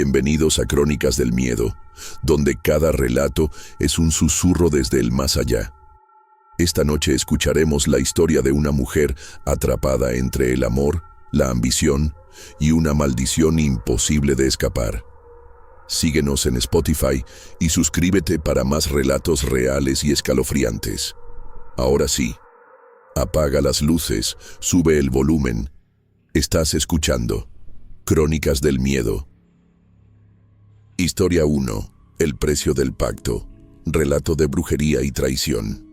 Bienvenidos a Crónicas del Miedo, donde cada relato es un susurro desde el más allá. Esta noche escucharemos la historia de una mujer atrapada entre el amor, la ambición y una maldición imposible de escapar. Síguenos en Spotify y suscríbete para más relatos reales y escalofriantes. Ahora sí, apaga las luces, sube el volumen. Estás escuchando Crónicas del Miedo. Historia 1. El precio del pacto. Relato de brujería y traición.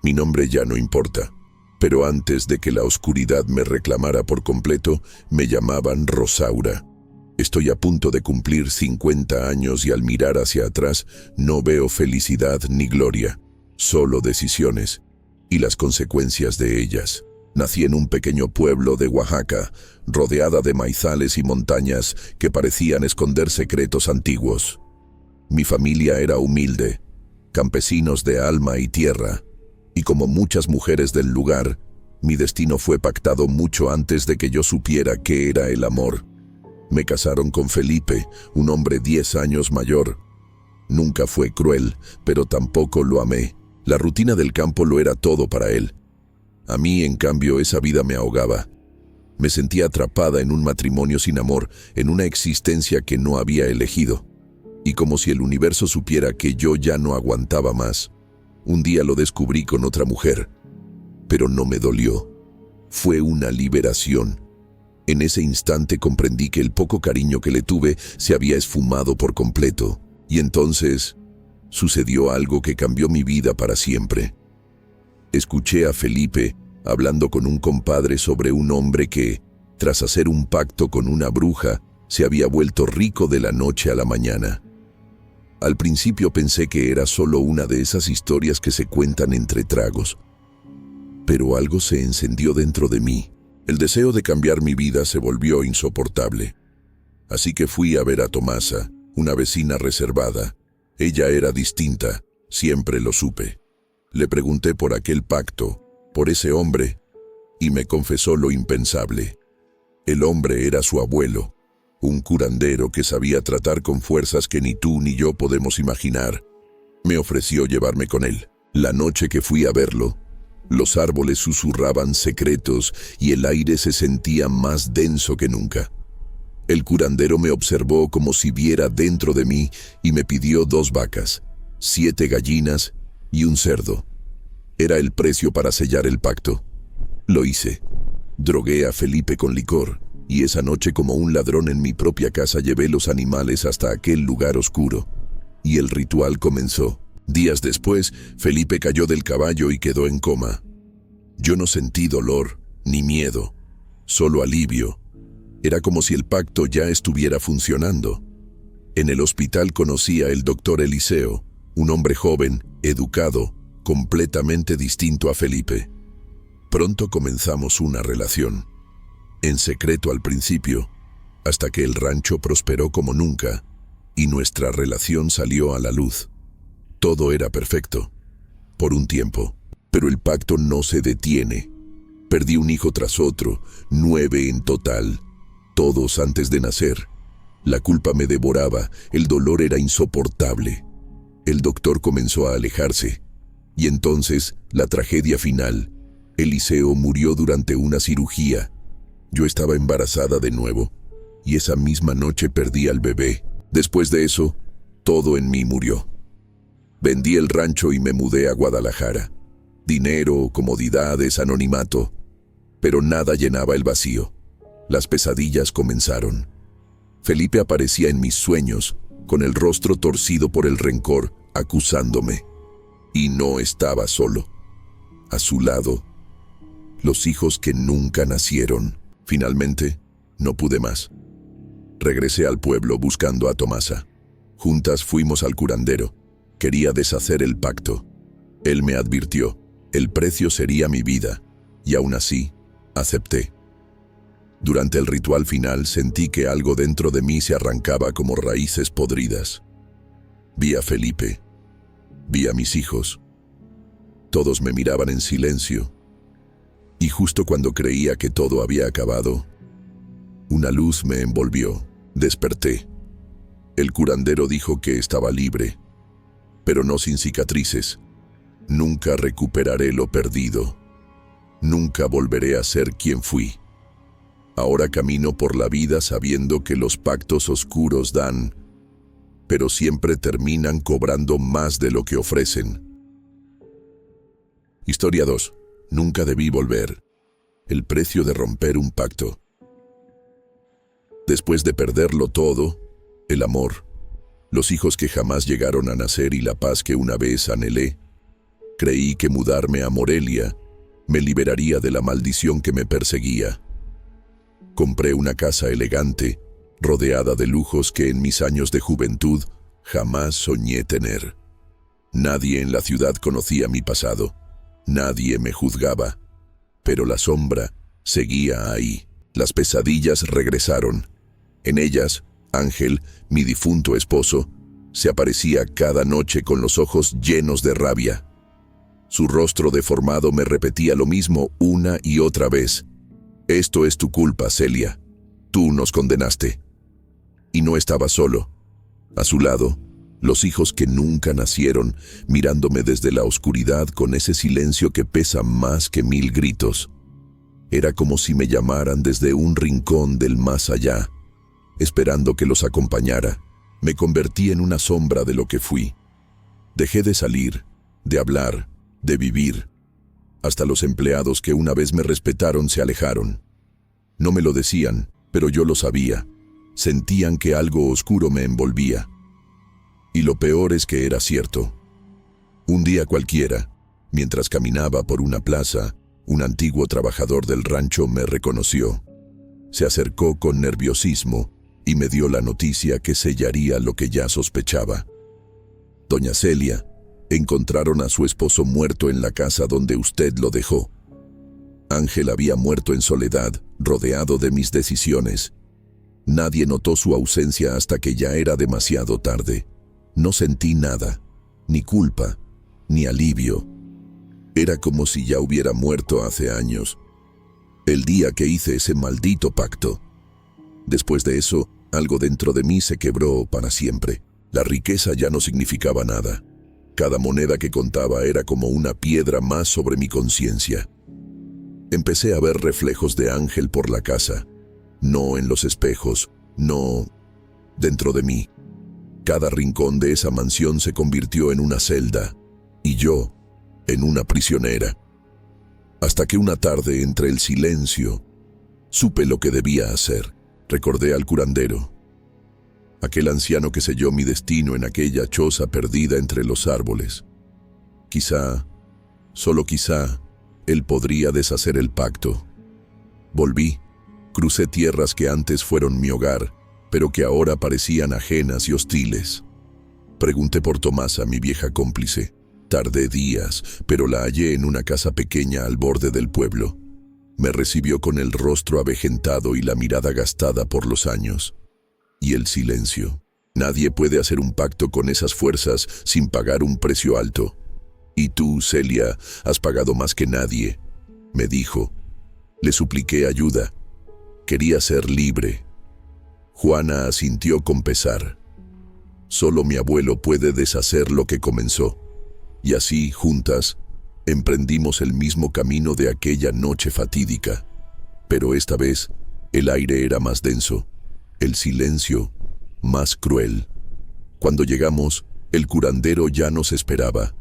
Mi nombre ya no importa, pero antes de que la oscuridad me reclamara por completo, me llamaban Rosaura. Estoy a punto de cumplir 50 años y al mirar hacia atrás no veo felicidad ni gloria, solo decisiones y las consecuencias de ellas. Nací en un pequeño pueblo de Oaxaca, rodeada de maizales y montañas que parecían esconder secretos antiguos. Mi familia era humilde, campesinos de alma y tierra, y como muchas mujeres del lugar, mi destino fue pactado mucho antes de que yo supiera qué era el amor. Me casaron con Felipe, un hombre 10 años mayor. Nunca fue cruel, pero tampoco lo amé. La rutina del campo lo era todo para él. A mí, en cambio, esa vida me ahogaba. Me sentía atrapada en un matrimonio sin amor, en una existencia que no había elegido. Y como si el universo supiera que yo ya no aguantaba más. Un día lo descubrí con otra mujer, pero no me dolió. Fue una liberación. En ese instante comprendí que el poco cariño que le tuve se había esfumado por completo. Y entonces sucedió algo que cambió mi vida para siempre. Escuché a Felipe hablando con un compadre sobre un hombre que, tras hacer un pacto con una bruja, se había vuelto rico de la noche a la mañana. Al principio pensé que era solo una de esas historias que se cuentan entre tragos. Pero algo se encendió dentro de mí. El deseo de cambiar mi vida se volvió insoportable. Así que fui a ver a Tomasa, una vecina reservada. Ella era distinta, siempre lo supe. Le pregunté por aquel pacto, por ese hombre, y me confesó lo impensable. El hombre era su abuelo, un curandero que sabía tratar con fuerzas que ni tú ni yo podemos imaginar. Me ofreció llevarme con él. La noche que fui a verlo, los árboles susurraban secretos y el aire se sentía más denso que nunca. El curandero me observó como si viera dentro de mí y me pidió 2 vacas, 7 gallinas y un cerdo. Era el precio para sellar el pacto. Lo hice. Drogué a Felipe con licor, y esa noche, como un ladrón en mi propia casa, llevé los animales hasta aquel lugar oscuro. Y el ritual comenzó. Días después, Felipe cayó del caballo y quedó en coma. Yo no sentí dolor, ni miedo, solo alivio. Era como si el pacto ya estuviera funcionando. En el hospital conocí a el doctor Eliseo, un hombre joven, educado, completamente distinto a Felipe. Pronto comenzamos una relación. En secreto al principio, hasta que el rancho prosperó como nunca, y nuestra relación salió a la luz. Todo era perfecto, por un tiempo, pero el pacto no se detiene. Perdí un hijo tras otro, 9 en total, todos antes de nacer. La culpa me devoraba, el dolor era insoportable. El doctor comenzó a alejarse, y entonces la tragedia final. Eliseo murió durante una cirugía. Yo estaba embarazada de nuevo, y esa misma noche perdí al bebé. Después de eso, todo en mí murió. Vendí el rancho y me mudé a Guadalajara. Dinero, comodidades, anonimato. Pero nada llenaba el vacío. Las pesadillas comenzaron. Felipe aparecía en mis sueños, con el rostro torcido por el rencor, acusándome. Y no estaba solo. A su lado, los hijos que nunca nacieron. Finalmente, no pude más. Regresé al pueblo buscando a Tomasa. Juntas fuimos al curandero. Quería deshacer el pacto. Él me advirtió, el precio sería mi vida, y aún así, acepté. Durante el ritual final sentí que algo dentro de mí se arrancaba como raíces podridas. Vi a Felipe, vi a mis hijos. Todos me miraban en silencio. Y justo cuando creía que todo había acabado, una luz me envolvió. Desperté. El curandero dijo que estaba libre, pero no sin cicatrices. Nunca recuperaré lo perdido. Nunca volveré a ser quien fui. Ahora camino por la vida sabiendo que los pactos oscuros dan, pero siempre terminan cobrando más de lo que ofrecen. Historia 2. Nunca debí volver. El precio de romper un pacto. Después de perderlo todo, el amor, los hijos que jamás llegaron a nacer y la paz que una vez anhelé, creí que mudarme a Morelia me liberaría de la maldición que me perseguía. Compré una casa elegante, rodeada de lujos que en mis años de juventud jamás soñé tener. Nadie en la ciudad conocía mi pasado, nadie me juzgaba, pero la sombra seguía ahí. Las pesadillas regresaron. En ellas, Ángel, mi difunto esposo, se aparecía cada noche con los ojos llenos de rabia. Su rostro deformado me repetía lo mismo una y otra vez. Esto es tu culpa, Celia. Tú nos condenaste. Y no estaba solo. A su lado, los hijos que nunca nacieron, mirándome desde la oscuridad con ese silencio que pesa más que 1000 gritos. Era como si me llamaran desde un rincón del más allá, esperando que los acompañara. Me convertí en una sombra de lo que fui. Dejé de salir, de hablar, de vivir. Hasta los empleados que una vez me respetaron se alejaron. No me lo decían, pero yo lo sabía. Sentían que algo oscuro me envolvía. Y lo peor es que era cierto. Un día cualquiera, mientras caminaba por una plaza, un antiguo trabajador del rancho me reconoció. Se acercó con nerviosismo y me dio la noticia que sellaría lo que ya sospechaba. Doña Celia, encontraron a su esposo muerto en la casa donde usted lo dejó. Ángel había muerto en soledad, rodeado de mis decisiones. Nadie notó su ausencia hasta que ya era demasiado tarde. No sentí nada, ni culpa, ni alivio. Era como si ya hubiera muerto hace años, el día que hice ese maldito pacto. Después de eso, algo dentro de mí se quebró para siempre. La riqueza ya no significaba nada. Cada moneda que contaba era como una piedra más sobre mi conciencia. Empecé a ver reflejos de Ángel por la casa. No en los espejos, no dentro de mí. Cada rincón de esa mansión se convirtió en una celda, y yo, en una prisionera. Hasta que una tarde, entre el silencio, supe lo que debía hacer. Recordé al curandero, aquel anciano que selló mi destino en aquella choza perdida entre los árboles. Quizá, solo quizá, él podría deshacer el pacto. Volví, crucé tierras que antes fueron mi hogar, pero que ahora parecían ajenas y hostiles. Pregunté por Tomasa, mi vieja cómplice. Tardé días, pero la hallé en una casa pequeña al borde del pueblo. Me recibió con el rostro avejentado y la mirada gastada por los años. Y el silencio. Nadie puede hacer un pacto con esas fuerzas sin pagar un precio alto. Y tú, Celia, has pagado más que nadie, me dijo. Le supliqué ayuda. Quería ser libre. Juana asintió con pesar. Solo mi abuelo puede deshacer lo que comenzó. Y así, juntas, emprendimos el mismo camino de aquella noche fatídica. Pero esta vez, el aire era más denso, el silencio más cruel. Cuando llegamos, el curandero ya nos esperaba,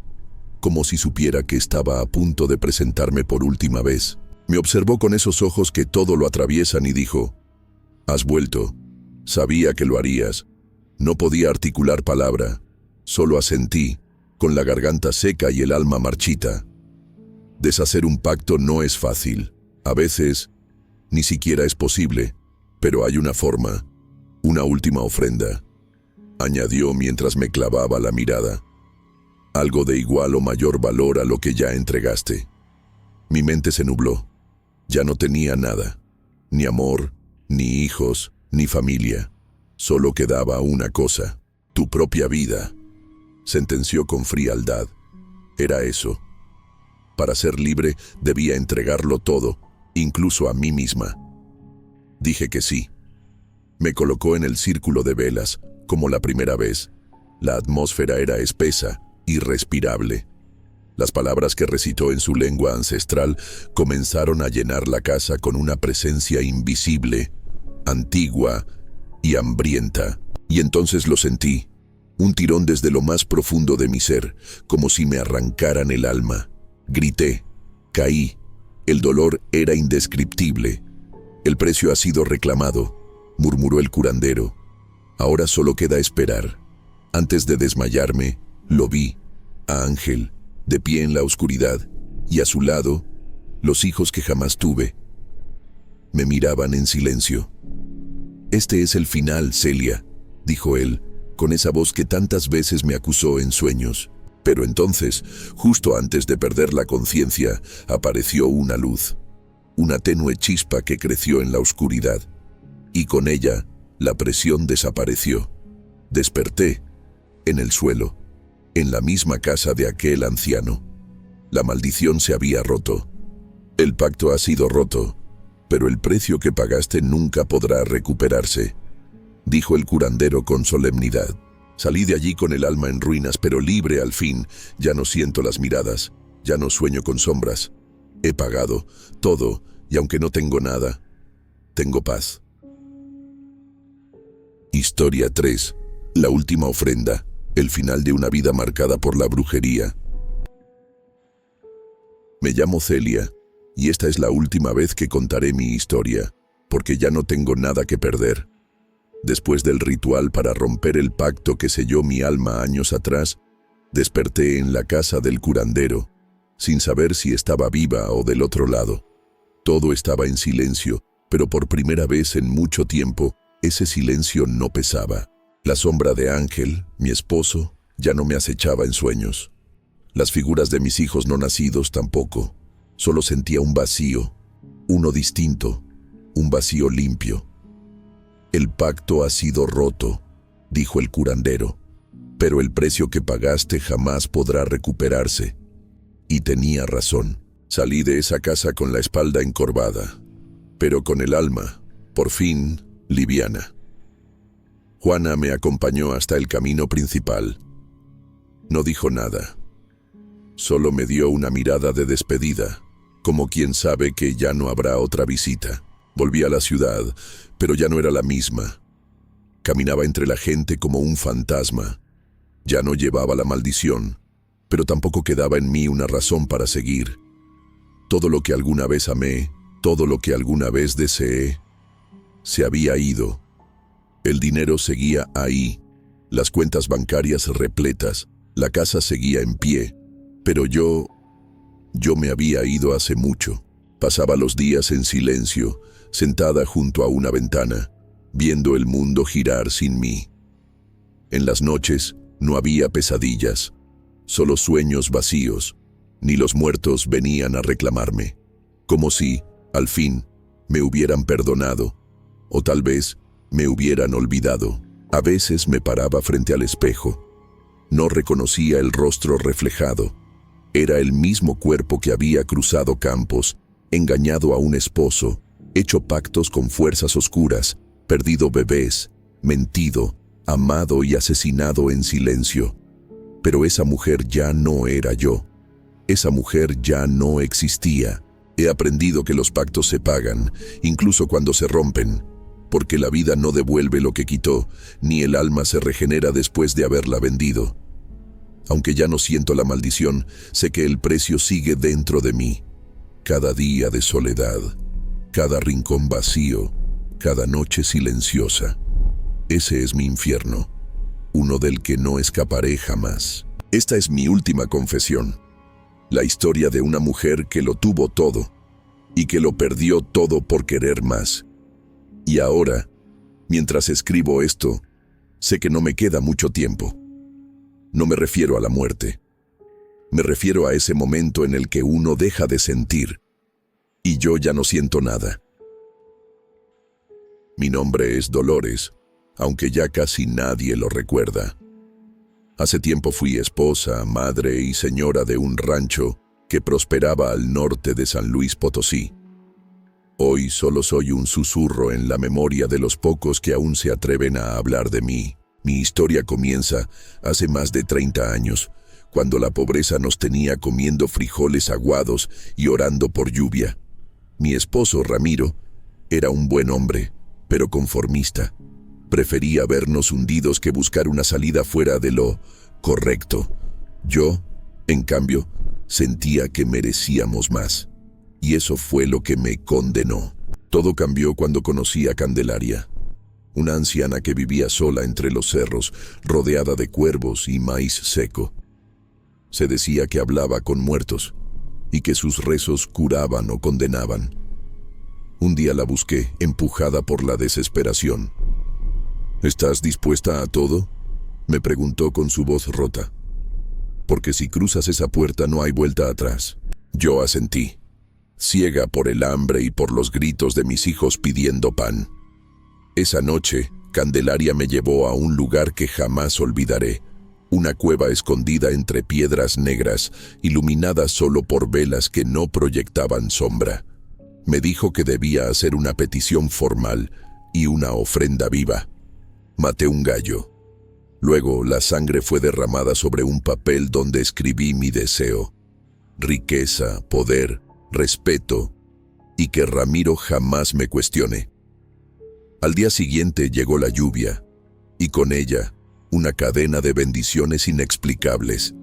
como si supiera que estaba a punto de presentarme por última vez. Me observó con esos ojos que todo lo atraviesan y dijo: «Has vuelto. Sabía que lo harías». No podía articular palabra, solo asentí, con la garganta seca y el alma marchita. Deshacer un pacto no es fácil. A veces, ni siquiera es posible, pero hay una forma, una última ofrenda, añadió mientras me clavaba la mirada. Algo de igual o mayor valor a lo que ya entregaste. Mi mente se nubló. Ya no tenía nada, ni amor, ni hijos, ni familia. Solo quedaba una cosa, tu propia vida, sentenció con frialdad. Era eso. Para ser libre debía entregarlo todo, incluso a mí misma. Dije que sí. Me colocó en el círculo de velas, como la primera vez. La atmósfera era espesa, irrespirable. Las palabras que recitó en su lengua ancestral comenzaron a llenar la casa con una presencia invisible, antigua y hambrienta. Y entonces lo sentí, un tirón desde lo más profundo de mi ser, como si me arrancaran el alma. Grité, caí. El dolor era indescriptible. El precio ha sido reclamado, murmuró el curandero. Ahora solo queda esperar. Antes de desmayarme, lo vi, a Ángel, de pie en la oscuridad, y a su lado, los hijos que jamás tuve. Me miraban en silencio. «Este es el final, Celia», dijo él, con esa voz que tantas veces me acusó en sueños. Pero entonces, justo antes de perder la conciencia, apareció una luz, una tenue chispa que creció en la oscuridad, y con ella la presión desapareció. Desperté, en el suelo, en la misma casa de aquel anciano. La maldición se había roto. El pacto ha sido roto, pero el precio que pagaste nunca podrá recuperarse, dijo el curandero con solemnidad. Salí de allí con el alma en ruinas, pero libre al fin. Ya no siento las miradas, ya no sueño con sombras. He pagado todo, y aunque no tengo nada, tengo paz. Historia 3. La última ofrenda. El final de una vida marcada por la brujería. Me llamo Celia, y esta es la última vez que contaré mi historia, porque ya no tengo nada que perder. Después del ritual para romper el pacto que selló mi alma años atrás, desperté en la casa del curandero, sin saber si estaba viva o del otro lado. Todo estaba en silencio, pero por primera vez en mucho tiempo, ese silencio no pesaba. La sombra de Ángel, mi esposo, ya no me acechaba en sueños. Las figuras de mis hijos no nacidos tampoco. Solo sentía un vacío, uno distinto, un vacío limpio. «El pacto ha sido roto», dijo el curandero, «pero el precio que pagaste jamás podrá recuperarse». Y tenía razón. Salí de esa casa con la espalda encorvada, pero con el alma, por fin, liviana. Juana me acompañó hasta el camino principal. No dijo nada. Solo me dio una mirada de despedida, como quien sabe que ya no habrá otra visita. Volví a la ciudad, pero ya no era la misma. Caminaba entre la gente como un fantasma. Ya no llevaba la maldición, pero tampoco quedaba en mí una razón para seguir. Todo lo que alguna vez amé, todo lo que alguna vez deseé, se había ido. El dinero seguía ahí, las cuentas bancarias repletas, la casa seguía en pie, pero yo me había ido hace mucho. Pasaba los días en silencio, sentada junto a una ventana, viendo el mundo girar sin mí. En las noches no había pesadillas, solo sueños vacíos, ni los muertos venían a reclamarme, como si, al fin, me hubieran perdonado, o tal vez me hubieran olvidado. A veces me paraba frente al espejo. No reconocía el rostro reflejado. Era el mismo cuerpo que había cruzado campos, engañado a un esposo, hecho pactos con fuerzas oscuras, perdido bebés, mentido, amado y asesinado en silencio. Pero esa mujer ya no era yo. Esa mujer ya no existía. He aprendido que los pactos se pagan, incluso cuando se rompen, porque la vida no devuelve lo que quitó, ni el alma se regenera después de haberla vendido. Aunque ya no siento la maldición, sé que el precio sigue dentro de mí. Cada día de soledad, cada rincón vacío, cada noche silenciosa. Ese es mi infierno, uno del que no escaparé jamás. Esta es mi última confesión. La historia de una mujer que lo tuvo todo y que lo perdió todo por querer más. Y ahora, mientras escribo esto, sé que no me queda mucho tiempo. No me refiero a la muerte. Me refiero a ese momento en el que uno deja de sentir, y yo ya no siento nada. Mi nombre es Dolores, aunque ya casi nadie lo recuerda. Hace tiempo fui esposa, madre y señora de un rancho que prosperaba al norte de San Luis Potosí. Hoy solo soy un susurro en la memoria de los pocos que aún se atreven a hablar de mí. Mi historia comienza hace más de 30 años, cuando la pobreza nos tenía comiendo frijoles aguados y orando por lluvia. Mi esposo, Ramiro, era un buen hombre, pero conformista. Prefería vernos hundidos que buscar una salida fuera de lo correcto. Yo, en cambio, sentía que merecíamos más. Y eso fue lo que me condenó. Todo cambió cuando conocí a Candelaria, una anciana que vivía sola entre los cerros, rodeada de cuervos y maíz seco. Se decía que hablaba con muertos y que sus rezos curaban o condenaban. Un día la busqué, empujada por la desesperación. ¿Estás dispuesta a todo?, me preguntó con su voz rota. Porque si cruzas esa puerta no hay vuelta atrás. Yo asentí, ciega por el hambre y por los gritos de mis hijos pidiendo pan. Esa noche, Candelaria me llevó a un lugar que jamás olvidaré, una cueva escondida entre piedras negras, iluminada solo por velas que no proyectaban sombra. Me dijo que debía hacer una petición formal y una ofrenda viva. Maté un gallo. Luego la sangre fue derramada sobre un papel donde escribí mi deseo: riqueza, poder, respeto, y que Ramiro jamás me cuestione. Al día siguiente llegó la lluvia, y con ella una cadena de bendiciones inexplicables.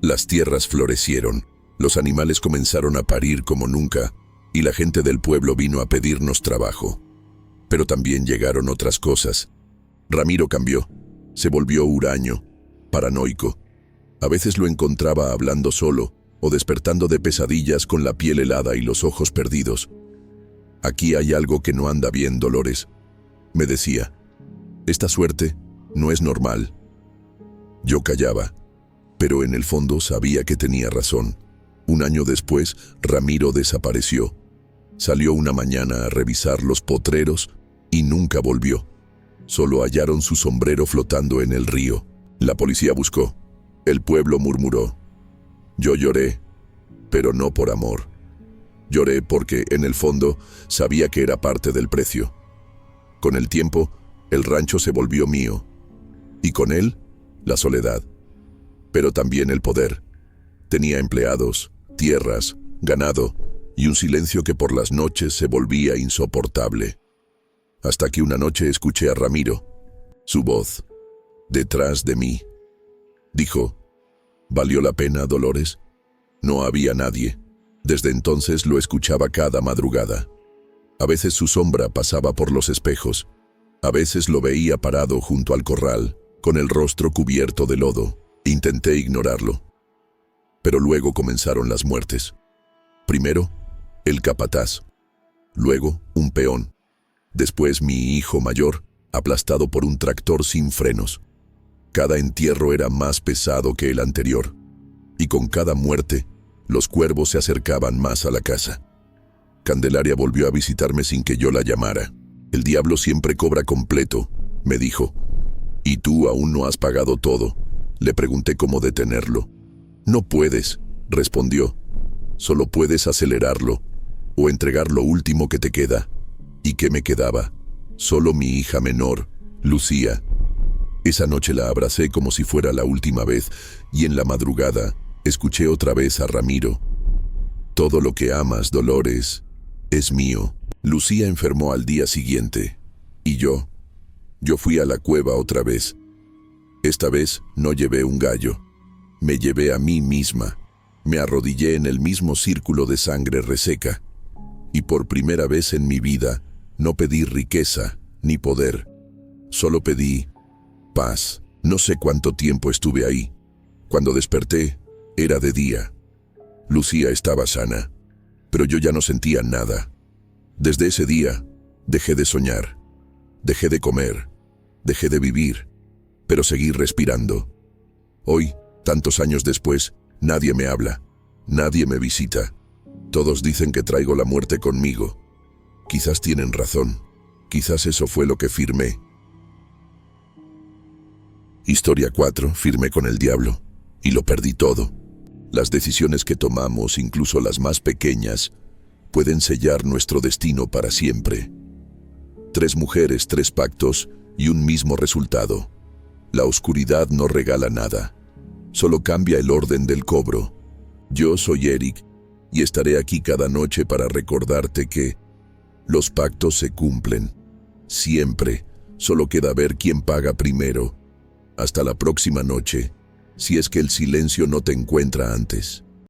Las tierras florecieron, los animales comenzaron a parir como nunca, y la gente del pueblo vino a pedirnos trabajo. Pero también llegaron otras cosas. Ramiro cambió, se volvió huraño, paranoico. A veces lo encontraba hablando solo, o despertando de pesadillas con la piel helada y los ojos perdidos. Aquí hay algo que no anda bien, Dolores, me decía. Esta suerte no es normal. Yo callaba, pero en el fondo sabía que tenía razón. Un año después, Ramiro desapareció. Salió una mañana a revisar los potreros y nunca volvió. Solo hallaron su sombrero flotando en el río. La policía buscó. El pueblo murmuró. Yo lloré, pero no por amor. Lloré porque, en el fondo, sabía que era parte del precio. Con el tiempo, el rancho se volvió mío. Y con él, la soledad. Pero también el poder. Tenía empleados, tierras, ganado, y un silencio que por las noches se volvía insoportable. Hasta que una noche escuché a Ramiro, su voz, detrás de mí. Dijo, ¿valió la pena, Dolores? No había nadie. Desde entonces lo escuchaba cada madrugada. A veces su sombra pasaba por los espejos. A veces lo veía parado junto al corral, con el rostro cubierto de lodo. Intenté ignorarlo. Pero luego comenzaron las muertes. Primero, el capataz. Luego, un peón. Después mi hijo mayor, aplastado por un tractor sin frenos. Cada entierro era más pesado que el anterior. Y con cada muerte, los cuervos se acercaban más a la casa. Candelaria volvió a visitarme sin que yo la llamara. El diablo siempre cobra completo, me dijo. ¿Y tú aún no has pagado todo? Le pregunté cómo detenerlo. No puedes, respondió. Solo puedes acelerarlo, o entregar lo último que te queda. ¿Y qué me quedaba? Solo mi hija menor, Lucía. Esa noche la abracé como si fuera la última vez, y en la madrugada escuché otra vez a Ramiro. Todo lo que amas, Dolores, es mío. Lucía enfermó al día siguiente, y yo fui a la cueva otra vez. Esta vez no llevé un gallo, me llevé a mí misma. Me arrodillé en el mismo círculo de sangre reseca, y por primera vez en mi vida no pedí riqueza ni poder, solo pedí paz. No sé cuánto tiempo estuve ahí. Cuando desperté, era de día. Lucía estaba sana, pero yo ya no sentía nada. Desde ese día, dejé de soñar, dejé de comer, dejé de vivir, pero seguí respirando. Hoy, tantos años después, nadie me habla, nadie me visita. Todos dicen que traigo la muerte conmigo. Quizás tienen razón, quizás eso fue lo que firmé. Historia 4. Firmé con el diablo, y lo perdí todo. Las decisiones que tomamos, incluso las más pequeñas, pueden sellar nuestro destino para siempre. 3 mujeres, 3 pactos y un mismo resultado. La oscuridad no regala nada, solo cambia el orden del cobro. Yo soy Eric y estaré aquí cada noche para recordarte que los pactos se cumplen. Siempre, solo queda ver quién paga primero. Hasta la próxima noche, si es que el silencio no te encuentra antes.